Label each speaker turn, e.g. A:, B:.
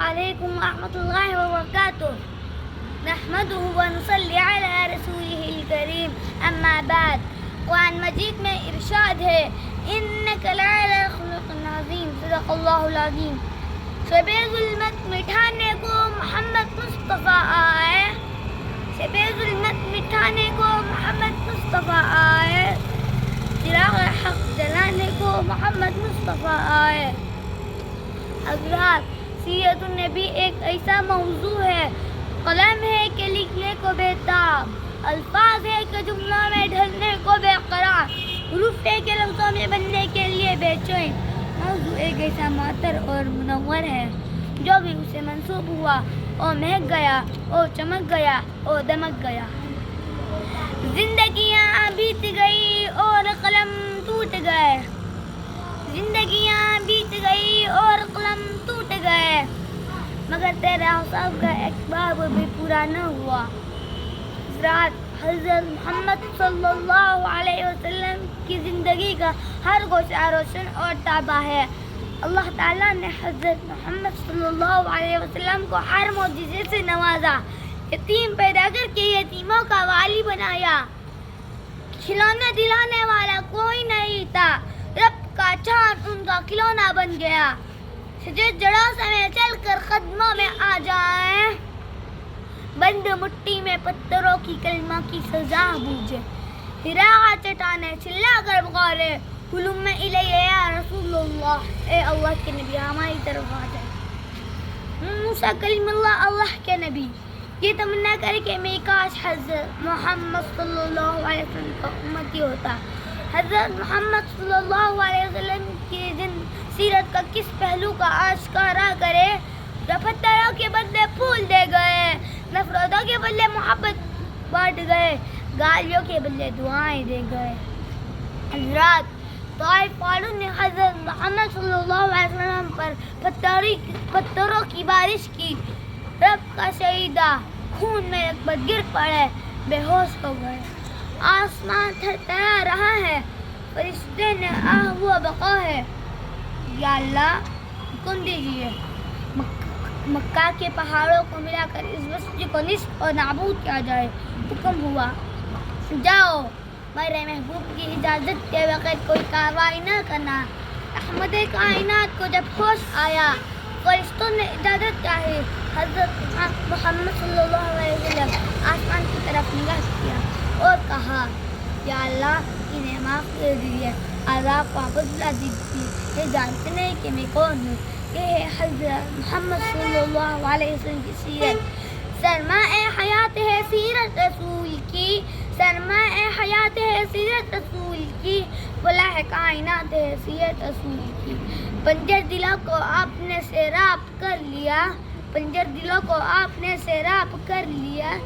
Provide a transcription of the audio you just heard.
A: علیکم ورحمۃ اللہ وبرکاتہ نحمدہ ونصلی علی رسولہ الکریم اما بعد قرآن مجید میں ارشاد ہے انک لعلی خلق عظیم صدق اللہ العظیم شب ظلمت مٹھانے کو محمد مصطفیٰ آئے شب ظلمت مٹھانے کو محمد مصطفیٰ آئے چراغ حق جلانے کو محمد مصطفیٰ آئے حضرات سیرت النبی ایک ایسا موضوع ہے قلم ہے کہ لکھنے کو بےتاب الفاظ ہے کہ جملوں میں ڈھلنے کو بے قرار حروف ہے کہ لفظوں میں بننے کے لیے بے چین موضوع ایک ایسا معطر اور منور ہے جو بھی اسے منسوب ہوا او مہک گیا او چمک گیا او دمک گیا زندگیاں بیت گئی اور قلم ٹوٹ گئے زندگیاں بیت گئی اور قلم ٹوٹ گئے مگر تیرا حساب کا ایک باب بھی پورا نہ ہوا حضرت محمد صلی اللہ علیہ وسلم کی زندگی کا ہر گوشہ روشن اور تابع ہے اللہ تعالیٰ نے حضرت محمد صلی اللہ علیہ وسلم کو ہر معجزے سے نوازا یتیم پیدا کر کے یتیموں کا والی بنایا کھلونا دلانے والا کوئی نہیں تھا رب کا چاند ان کا کھلونا بن گیا سجد جڑوں سے چل کر قدموں میں آ جائیں بند مٹی میں پتھروں کی کلمہ کی سزا بوجھے ہراغا چٹانے چلا کر پکارے حلم الیہ یا رسول اللہ اے اللہ کے نبی ہماری طرف آ جائے موسیٰ کلیم اللہ کے نبی یہ تمنا کرے کہ میں کاش حضرت محمد صلی اللہ علیہ وسلم کا امتی ہوتا حضرت محمد صلی اللہ علیہ وسلم کی سیرت کا کس پہلو کا آشکارا کرے جو پتھروں کے بدلے پھول دے گئے نفرتوں کے بدلے محبت بانٹ گئے گالیوں کے بدلے دعائیں دے گئے حضرات طائف والوں نے حضرت محمد صلی اللہ علیہ وسلم پر پتھروں کی بارش کی رب کا شہیدہ خون میں رغبت گر پڑے بے ہوش ہو گئے آسمان تھرتھرا رہا ہے فرشتے نے آہ و بقا ہے یا اللہ حکم دیجیے مکہ کے پہاڑوں کو ملا کر اس بستی کو نصف اور نابود کیا جائے حکم ہوا جاؤ میرے محبوب کی اجازت کے بغیر کوئی کارروائی نہ کرنا احمد کائنات کو جب ہوش آیا فرشتوں نے اجازت چاہی حضرت محمد صلی اللہ علیہ وسلم آسمان کی طرف نگاہ کیا اور کہا یا اللہ انہیں معاف کر دیجیے عذاب کا بدلہ دیجیے یہ جانتے نہیں کہ میں کون ہوں یہ ہے حضرت محمد صلی اللہ علیہ وسلم کی سیرت سرمائے حیات ہے سیرت رسول کی سرمائے حیات ہے سیرت رسول کی فلاح کائنات ہے سیرت رسول کی پنجر دلوں کو آپ نے سیراب کر لیا پنجر دلوں کو آپ نے سیراب کر لیا